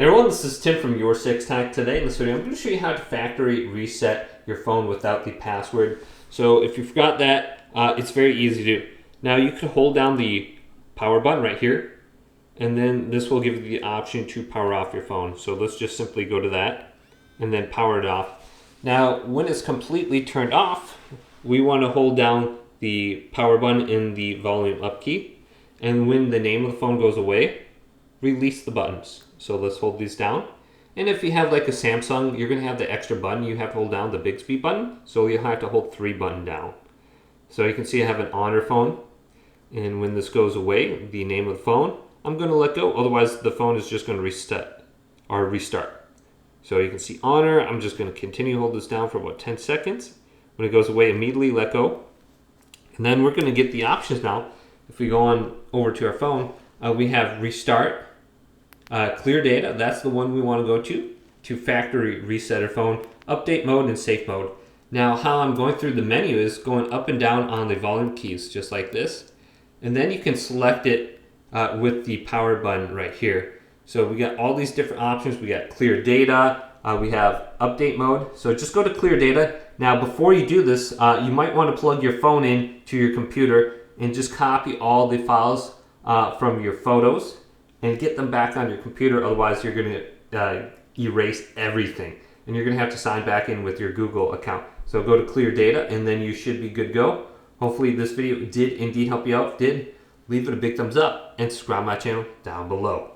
Hey everyone, this is Tim from Your Six Tech. Today in this video, I'm going to show you how to factory reset your phone without the password. So if you forgot that, it's very easy to do. Now you can hold down the power button right here, and then this will give you the option to power off your phone. So let's just simply go to that and then power it off. Now when it's completely turned off, we want to hold down the power button in the volume up key, and when the name of the phone goes away, release the buttons. So let's hold these down. And if you have like a Samsung, you're going to have the extra button. You have to hold down the Bixby button. So you'll have to hold 3 buttons down. So you can see I have an Honor phone. And when this goes away, the name of the phone, I'm going to let go. Otherwise, the phone is just going to reset or restart. So you can see Honor. I'm just going to continue to hold this down for about 10 seconds. When it goes away, immediately let go. And then we're going to get the options now. If we go on over to our phone, we have restart. Clear data, that's the one we want to go to factory reset our phone, update mode, and safe mode. Now how I'm going through the menu is going up and down on the volume keys, just like this. And then you can select it with the power button right here. So we got all these different options. We got clear data, we have update mode. So just go to clear data. Now before you do this, you might want to plug your phone in to your computer and just copy all the files from your photos and get them back on your computer. Otherwise you're going to erase everything and you're going to have to sign back in with your Google account. So go to clear data and then you should be good to go. Hopefully this video did indeed help you out. If it did, leave it a big thumbs up and subscribe to my channel down below.